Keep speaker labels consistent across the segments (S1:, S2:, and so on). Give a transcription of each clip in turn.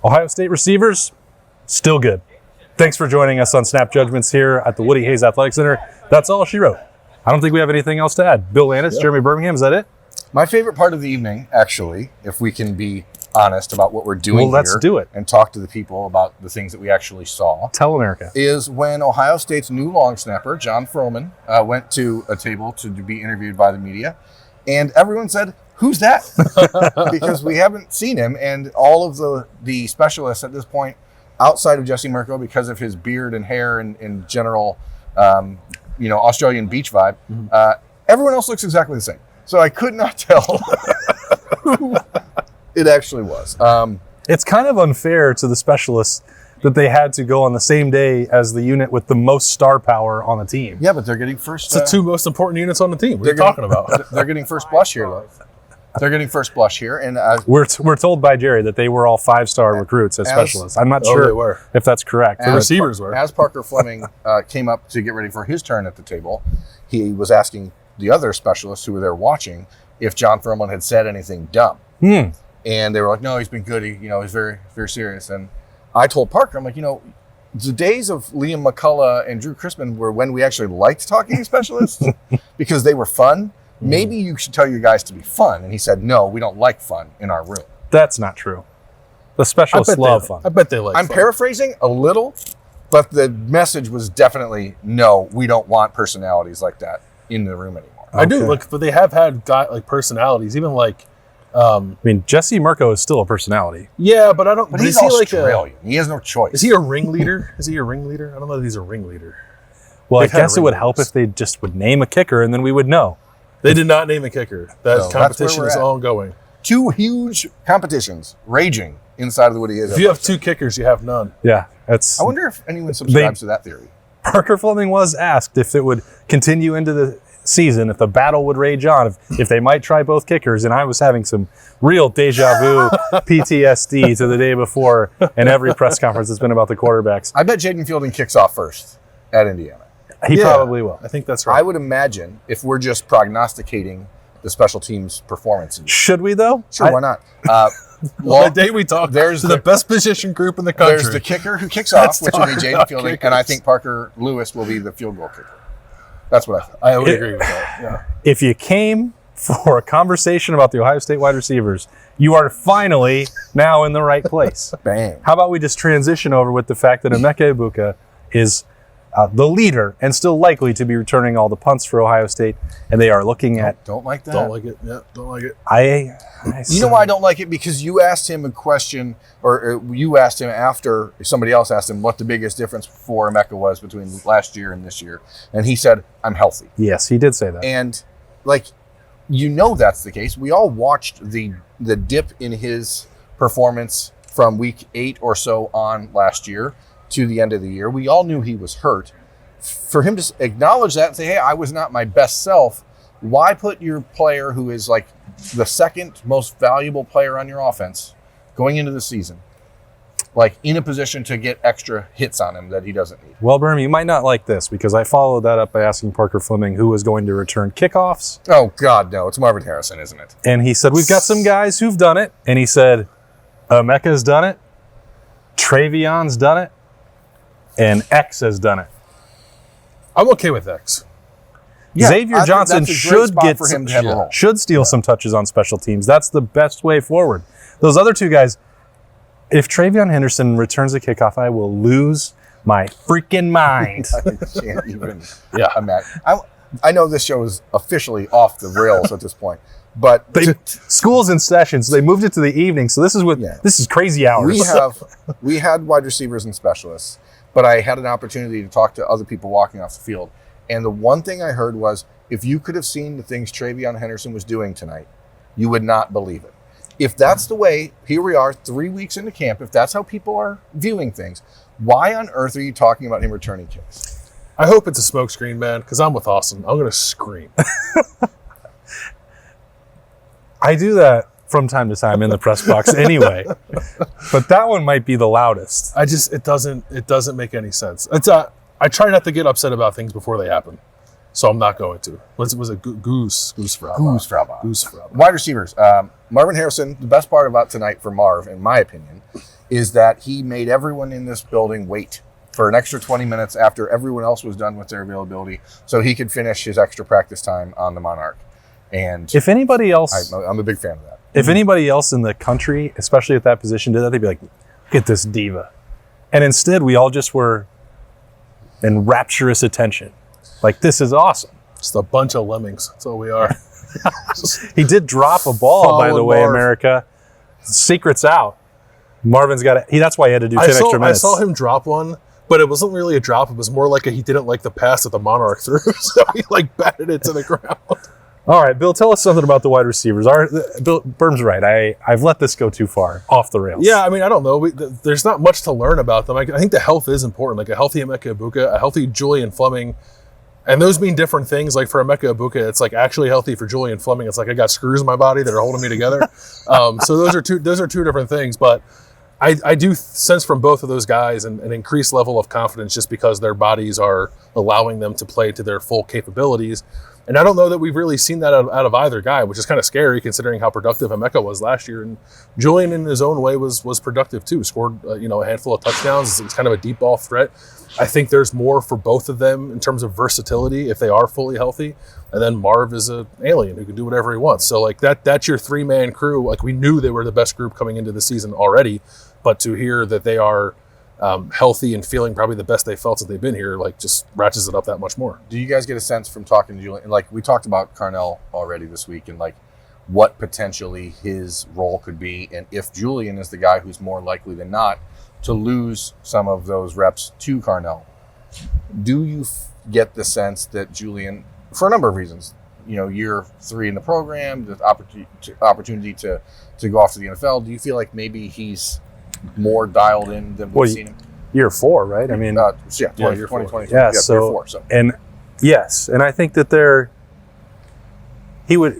S1: Ohio State receivers, still good. Thanks for joining us on Snap Judgments here at the Woody Hayes Athletic Center. That's all she wrote. I don't think we have anything else to add. Bill Landis, Jeremy Birmingham, is that it?
S2: My favorite part of the evening, actually, if we can be honest about what we're doing
S1: let's
S2: here
S1: do it.
S2: and talk to the people about the things that we actually saw.
S1: Tell America.
S2: Is when Ohio State's new long snapper, John Froman, went to a table to be interviewed by the media. And everyone said, who's that? Because we haven't seen him. And all of the specialists at this point, outside of Jesse Mirko, because of his beard and hair and general, Australian beach vibe, everyone else looks exactly the same. So I could not tell who it actually was.
S1: It's kind of unfair to the specialists that they had to go on the same day as the unit with the most star power on the team.
S2: Yeah, but they're getting first.
S3: It's the two most important units on the team. What are you talking about?
S2: They're getting first blush here, though. They're getting first blush here, and
S1: we're told by Jerry that they were all 5-star recruits as specialists. I'm not sure if that's correct.
S3: The receivers were.
S2: As Parker Fleming came up to get ready for his turn at the table, he was asking the other specialists who were there watching if John Froman had said anything dumb. And they were like, "No, he's been good. He's very, very serious." And I told Parker, I'm like, the days of Liam McCullough and Drew Crispin were when we actually liked talking to specialists because they were fun. Maybe you should tell your guys to be fun. And he said, no, we don't like fun in our room.
S1: That's not true. The specialists love fun.
S3: I bet they like
S2: I'm
S3: fun.
S2: paraphrasing a little, but the message was definitely, no, we don't want personalities like that in the room anymore.
S3: I do, but they have had personalities, even
S1: Jesse Mirko is still a personality.
S3: Yeah, but I don't.
S2: But he's Australian. He has no choice.
S3: Is he a ringleader? I don't know if he's a ringleader.
S1: Well, I guess it would help if they just would name a kicker and then we would know.
S3: They did not name a kicker. That competition is ongoing.
S2: 2 huge competitions raging inside of the Woody Hayes.
S3: If you have 2 kickers, you have none.
S1: Yeah,
S2: I wonder if anyone subscribes to that theory.
S1: Parker Fleming was asked if it would continue into the season, if the battle would rage on, if they might try both kickers, and I was having some real deja vu PTSD to the day before and every press conference that's been about the quarterbacks.
S2: I bet Jaden Fielding kicks off first at Indiana.
S1: He probably will.
S3: I think that's right.
S2: I would imagine if we're just prognosticating the special teams' performances.
S1: Should we, though?
S2: Sure, why not?
S3: The day we talk, there's the best position group in the country.
S2: There's the kicker who kicks off, which will be Jaden Fielding, and I think Parker Lewis will be the field goal kicker. That's what I think.
S3: I would agree with that. Yeah.
S1: If you came for a conversation about the Ohio State wide receivers, you are finally now in the right place.
S2: Bang.
S1: How about we just transition over with the fact that Emeka Egbuka is the leader and still likely to be returning all the punts for Ohio State, and they are looking at...
S2: Don't like that.
S3: Don't like it. Yeah, don't like it.
S2: You know why I don't like it? Because you asked him a question, or you asked him after somebody else asked him what the biggest difference for Emeka was between last year and this year, and he said, I'm healthy.
S1: Yes, he did say that.
S2: And, that's the case. We all watched the dip in his performance from week 8 or so on last year to the end of the year. We all knew he was hurt. For him to acknowledge that and say, hey, I was not my best self, why put your player who is like the second most valuable player on your offense going into the season, in a position to get extra hits on him that he doesn't need?
S1: Well, Berm, you might not like this because I followed that up by asking Parker Fleming who was going to return kickoffs.
S2: Oh, God, no. It's Marvin Harrison, isn't it?
S1: And he said, we've got some guys who've done it. And he said, Emeka's done it. Travion's done it. And X has done it.
S3: I'm okay with X.
S1: Yeah, Xavier Johnson should steal some touches on special teams. That's the best way forward. Those other 2 guys, if Travion Henderson returns a kickoff, I will lose my freaking mind.
S2: I can't even imagine. I know this show is officially off the rails at this point, but
S1: school's in session, so they moved it to the evening. So this is crazy hours.
S2: We had wide receivers and specialists, but I had an opportunity to talk to other people walking off the field. And the one thing I heard was, if you could have seen the things Travion Henderson was doing tonight, you would not believe it. If that's the way, here we are 3 weeks into camp, if that's how people are viewing things, why on earth are you talking about him returning kicks?
S3: I hope it's a smokescreen, man, because I'm with Austin. I'm going to scream.
S1: I do that from time to time in the press box anyway, but that one might be the loudest.
S3: It doesn't make any sense. I try not to get upset about things before they happen, so I'm not going to. Was it Goose Fraba?
S2: Wide receivers. Marvin Harrison, the best part about tonight for Marv, in my opinion, is that he made everyone in this building wait for an extra 20 minutes after everyone else was done with their availability so he could finish his extra practice time on the Monarch. And
S1: if anybody else,
S2: I'm a big fan of that.
S1: If anybody else in the country, especially at that position, did that, they'd be like, look at this diva. And instead, we all just were in rapturous attention. Like, this is awesome.
S3: Just a bunch of lemmings. That's all we are.
S1: He did drop a ball, by the way,
S3: Marv.
S1: America. Secret's out. Marvin's got it. That's why he had to do 10 extra minutes.
S3: I saw him drop one, but it wasn't really a drop. It was more like he didn't like the pass that the Monarch threw, so he batted it to the ground.
S1: All right, Bill, tell us something about the wide receivers. Bill Berm's right. I've let this go too far, off the rails.
S3: Yeah, I mean, I don't know. There's not much to learn about them. I think the health is important. Like a healthy Emeka Egbuka, a healthy Julian Fleming, and those mean different things. Like for Emeka Egbuka, it's like actually healthy. For Julian Fleming, it's like I got screws in my body that are holding me together. So those are two different things. But I do sense from both of those guys an increased level of confidence just because their bodies are allowing them to play to their full capabilities. And I don't know that we've really seen that out of either guy, which is kind of scary considering how productive Emeka was last year. And Julian, in his own way, was productive too. Scored a handful of touchdowns. It's kind of a deep ball threat. I think there's more for both of them in terms of versatility if they are fully healthy. And then Marv is an alien who can do whatever he wants. So that's your 3-man crew. Like we knew they were the best group coming into the season already, but to hear that they are healthy and feeling probably the best they felt since they've been here, just ratchets it up that much more.
S2: Do you guys get a sense from talking to Julian? Like we talked about Carnell already this week, and what potentially his role could be, and if Julian is the guy who's more likely than not to lose some of those reps to Carnell. Do you get the sense that Julian, for a number of reasons, year 3 in the program, the opportunity to go off to the NFL, do you feel like maybe he's more dialed in than we've seen him?
S1: Year 4, right? I mean,
S2: 2020.
S1: Yeah, so, year 4. So. And yes, and I think that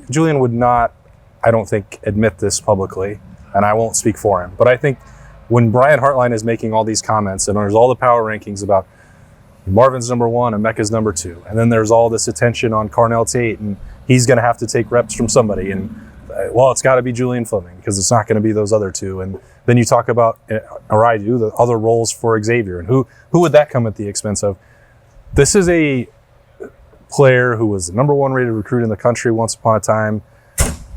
S1: Julian would not, I don't think, admit this publicly, and I won't speak for him, but I think when Brian Hartline is making all these comments and there's all the power rankings about Marvin's number 1 and Emeka's number 2, and then there's all this attention on Carnell Tate and he's going to have to take reps from somebody, and it's got to be Julian Fleming because it's not going to be those other two. And then you talk about, or I do, the other roles for Xavier, and who would that come at the expense of? This is a player who was the number 1 rated recruit in the country once upon a time,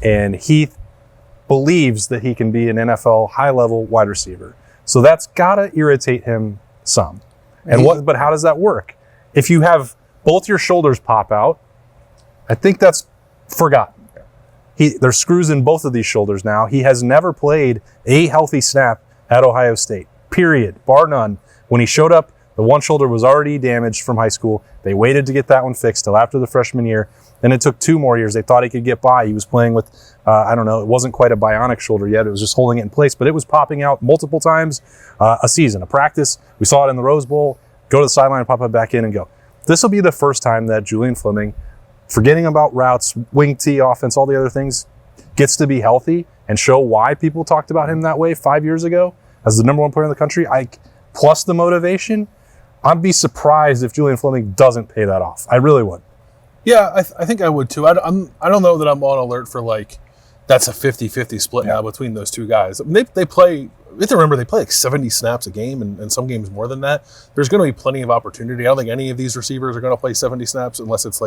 S1: and he believes that he can be an NFL high-level wide receiver. So that's got to irritate him some. And but how does that work? If you have both your shoulders pop out, I think that's forgotten. There's screws in both of these shoulders now. He has never played a healthy snap at Ohio State, period, bar none. When he showed up, the one shoulder was already damaged from high school. They waited to get that one fixed till after the freshman year. Then it took 2 more years. They thought he could get by. He was playing with, it wasn't quite a bionic shoulder yet. It was just holding it in place, but it was popping out multiple times a season, a practice. We saw it in the Rose Bowl. Go to the sideline, pop it back in and go. This will be the first time that Julian Fleming, forgetting about routes, wing tee offense, all the other things, gets to be healthy and show why people talked about him that way 5 years ago as the number 1 player in the country. Plus the motivation, I'd be surprised if Julian Fleming doesn't pay that off. I really would.
S3: Yeah, I think I would too. I don't know that I'm on alert for that's a 50-50 split now between those two guys. I mean, they play. You have to remember they play 70 snaps a game, and some games more than that. There's going to be plenty of opportunity. I don't think any of these receivers are going to play 70 snaps unless it's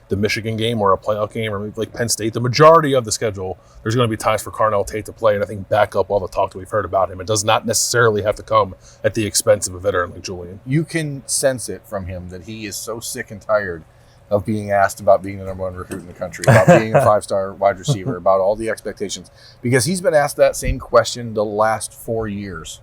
S3: the Michigan game or a playoff game or maybe Penn State. The majority of the schedule, there's going to be times for Carnell Tate to play, and I think back up all the talk that we've heard about him. It does not necessarily have to come at the expense of a veteran like Julian.
S2: You can sense it from him that he is so sick and tired of being asked about being the number 1 recruit in the country, about being a 5-star wide receiver, about all the expectations, because he's been asked that same question the last 4 years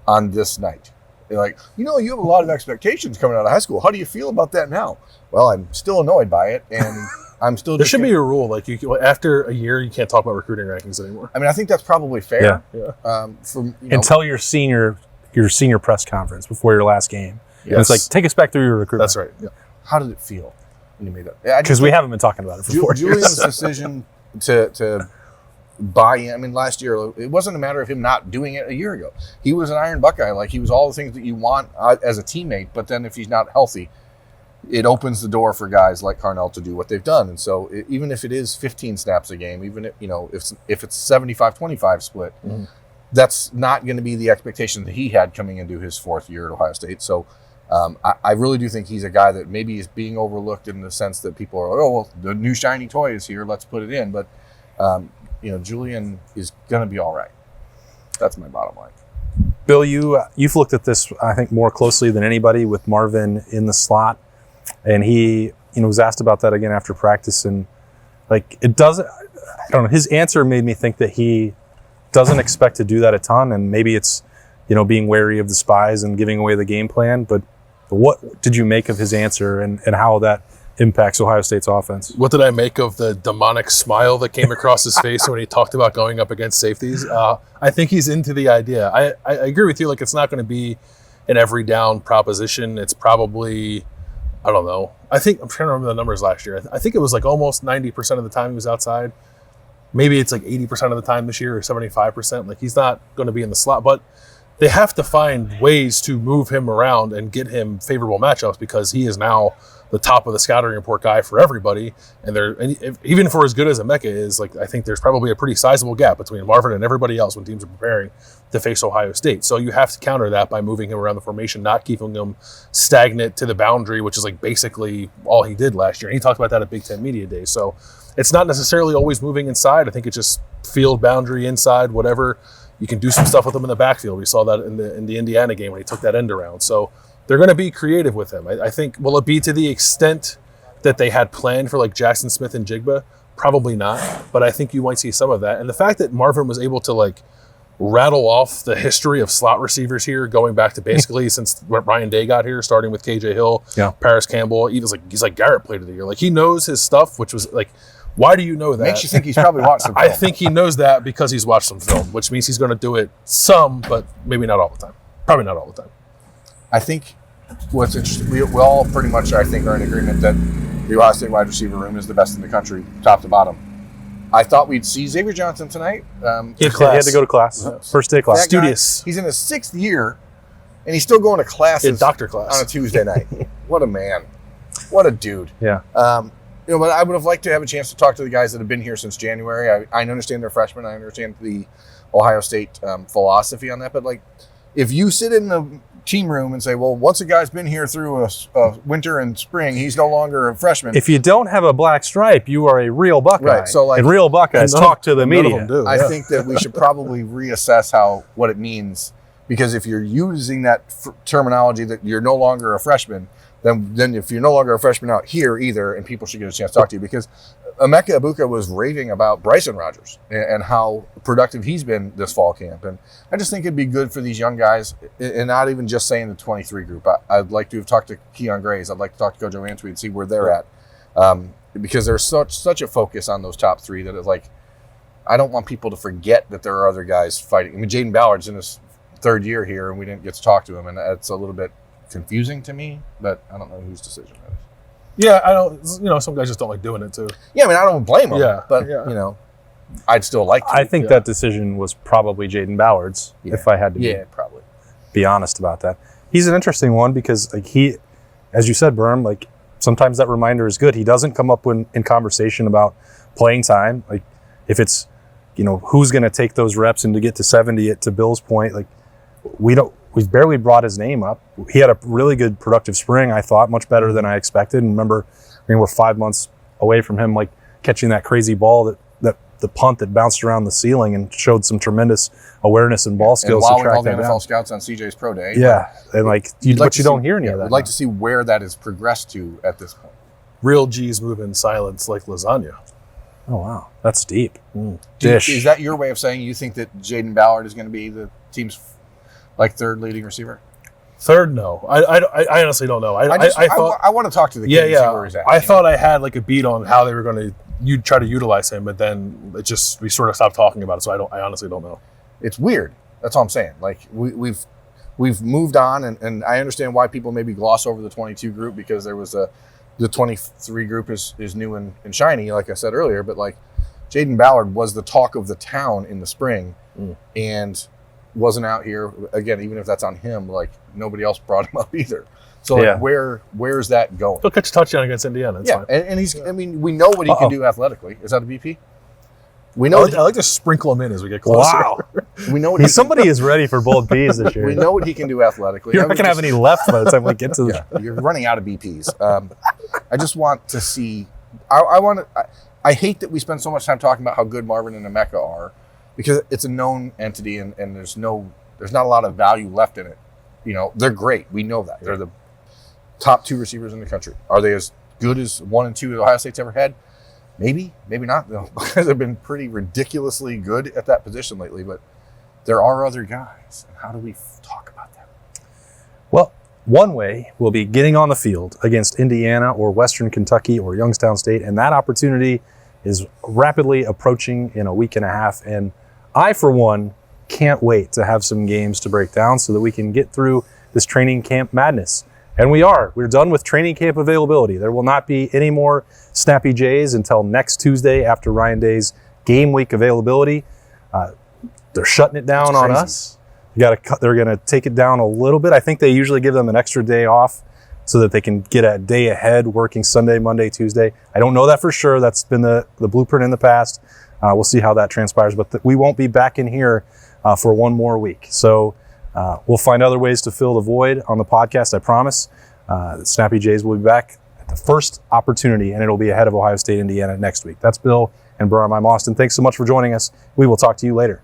S2: on this night. They're like, you have a lot of expectations coming out of high school. How do you feel about that now? Well, I'm still annoyed by it, and I'm still.
S3: There should be a rule after a year you can't talk about recruiting rankings anymore.
S2: I mean, I think that's probably fair.
S3: Yeah.
S1: Until your senior press conference before your last game.
S2: Yes.
S1: And it's take us back through your recruitment.
S3: That's right. Yeah.
S2: How did it feel when you made that?
S1: Because we haven't been talking about it for 4 years.
S2: Julian's decision to buy in. I mean, last year, it wasn't a matter of him not doing it a year ago. He was an Iron Buckeye. He was all the things that you want as a teammate, but then if he's not healthy, it opens the door for guys like Carnell to do what they've done. And so even if it is 15 snaps a game, even if it's 75-25 split, that's not going to be the expectation that he had coming into his 4th year at Ohio State. So I really do think he's a guy that maybe is being overlooked in the sense that people are like, oh, well, the new shiny toy is here, let's put it in. But, Julian is going to be all right. That's my bottom line.
S1: Bill, you've looked at this, I think, more closely than anybody with Marvin in the slot. And he, was asked about that again after practice. And, it doesn't, I don't know, his answer made me think that he doesn't expect to do that a ton. And maybe it's, being wary of the spies and giving away the game plan. But what did you make of his answer and how that impacts Ohio State's offense?
S3: What did I make of the demonic smile that came across his face when he talked about going up against safeties? I think he's into the idea. I agree with you. It's not going to be an every down proposition. It's probably, I don't know. I'm trying to remember the numbers last year. I think it was almost 90% of the time he was outside. Maybe it's 80% of the time this year or 75%. He's not going to be in the slot, but they have to find ways to move him around and get him favorable matchups because he is now the top of the scouting report guy for everybody. And even for as good as Emeka is, I think there's probably a pretty sizable gap between Marvin and everybody else when teams are preparing to face Ohio State. So you have to counter that by moving him around the formation, not keeping him stagnant to the boundary, which is basically all he did last year. And he talked about that at Big Ten Media Day. So it's not necessarily always moving inside. I think it's just field boundary inside, whatever. You can do some stuff with him in the backfield. We saw that in the Indiana game when he took that end around. So they're going to be creative with him. I think, will it be to the extent that they had planned for Jackson Smith and Jigba? Probably not, but I think you might see some of that. And the fact that Marvin was able to rattle off the history of slot receivers here, going back to basically since Ryan Day got here, starting with KJ Hill, Paris Campbell, he's like Garrett Player of the Year. He knows his stuff, which was why do you know that?
S2: Makes you think he's probably watched some film.
S3: I think he knows that because he's watched some film, which means he's going to do it some, but maybe not all the time. Probably not all the time.
S2: I think what's interesting, we all pretty much, I think, are in agreement that the Ohio State wide receiver room is the best in the country, top to bottom. I thought we'd see Xavier Johnson tonight.
S1: He had to go to class. First day of class.
S3: Studious.
S2: He's in his 6th year, and he's still going to classes
S3: doctor class
S2: on a Tuesday night. What a man. What a dude.
S1: Yeah.
S2: But I would have liked to have a chance to talk to the guys that have been here since January. I understand they're freshmen. I understand the Ohio State philosophy on that. But if you sit in the team room and say, well, once a guy's been here through a winter and spring, he's no longer a freshman.
S1: If you don't have a black stripe, you are a real Buckeye.
S2: Right. So
S1: and real Buckeyes talk to the media.
S2: I think that we should probably reassess what it means, because if you're using that terminology that you're no longer a freshman, then if you're no longer a freshman out here either, and people should get a chance to talk to you, because Emeka Egbuka was raving about Bryson Rogers and how productive he's been this fall camp. And I just think it'd be good for these young guys, and not even just saying the 23 group. I'd like to have talked to Keon Grays. I'd like to talk to Gojo Antwi and see where they're at. Because there's such a focus on those top three that it's I don't want people to forget that there are other guys fighting. Jaden Ballard's in his 3rd year here, and we didn't get to talk to him, and it's a little bit confusing to me, but I don't know whose decision that is.
S3: Yeah, I don't. Some guys just don't like doing it too.
S2: Yeah, I don't blame them.
S3: Yeah,
S2: but I'd still like to.
S1: I think that decision was probably Jaden Ballard's, if I had to
S2: probably
S1: be honest about that. He's an interesting one because he, as you said, Berm, sometimes that reminder is good. He doesn't come up in conversation about playing time. If it's, who's going to take those reps and to get to 70 to Bill's point, we've barely brought his name up. He had a really good productive spring, I thought, much better than I expected. And remember, we're 5 months away from him catching that crazy ball that the punt that bounced around the ceiling and showed some tremendous awareness and ball skills to track
S2: all the
S1: that
S2: NFL
S1: down.
S2: Scouts on CJ's pro day.
S1: Yeah, and you don't hear any of that.
S2: We'd like to see where that has progressed to at this point.
S3: Real G's move in silence like lasagna.
S1: Oh wow, that's deep.
S2: Dish. Is that your way of saying you think that Jaden Ballard is going to be the team's 3rd leading receiver?
S3: 3rd, no. I honestly don't know. I thought
S2: I want to talk to the kid and see where he's at.
S3: I thought I had a beat on how they were going to try to utilize him, but then we sort of stopped talking about it. So I honestly don't know.
S2: It's weird. That's all I'm saying. We've moved on, and I understand why people maybe gloss over the 22 group, because there was the 23 group is new and shiny, like I said earlier. But Jaden Ballard was the talk of the town in the spring, and wasn't out here again. Even if that's on him, nobody else brought him up either. So where's that going?
S3: He'll catch a touchdown against Indiana. It's fine.
S2: And he's. I mean, we know what he can do athletically. Is that a BP? We
S3: I
S2: know.
S3: like to sprinkle them in as we get closer.
S1: Wow.
S2: We know what
S1: Somebody is ready for bold peas this year.
S2: we know what he can do athletically.
S1: You're
S2: I
S1: not
S2: would
S1: going to have
S2: just-
S1: any left by the time we get to the.
S2: Yeah, you're running out of BPs. I just want to see. I hate that we spend so much time talking about how good Marvin and Emeka are, because it's a known entity and there's not a lot of value left in it. You know, they're great. We know that. They're the top 2 receivers in the country. Are they as good as 1 and 2 that Ohio State's ever had? Maybe, maybe not. The Buckeyes have been pretty ridiculously good at that position lately, but there are other guys. And how do we talk about them?
S1: Well, one way will be getting on the field against Indiana or Western Kentucky or Youngstown State, and that opportunity is rapidly approaching in a week and a half. And I, for one, can't wait to have some games to break down so that we can get through this training camp madness. And we're done with training camp availability. There will not be any more Snappy Jays until next Tuesday after Ryan Day's game week availability. They're shutting it down on us. They're going to take it down a little bit. I think they usually give them an extra day off so that they can get a day ahead working Sunday, Monday, Tuesday. I don't know that for sure. That's been the blueprint in the past. We'll see how that transpires. But we won't be back in here for one more week. So we'll find other ways to fill the void on the podcast, I promise. Snappy Jays will be back at the first opportunity, and it'll be ahead of Ohio State, Indiana next week. That's Bill and Brian. I'm Austin. Thanks so much for joining us. We will talk to you later.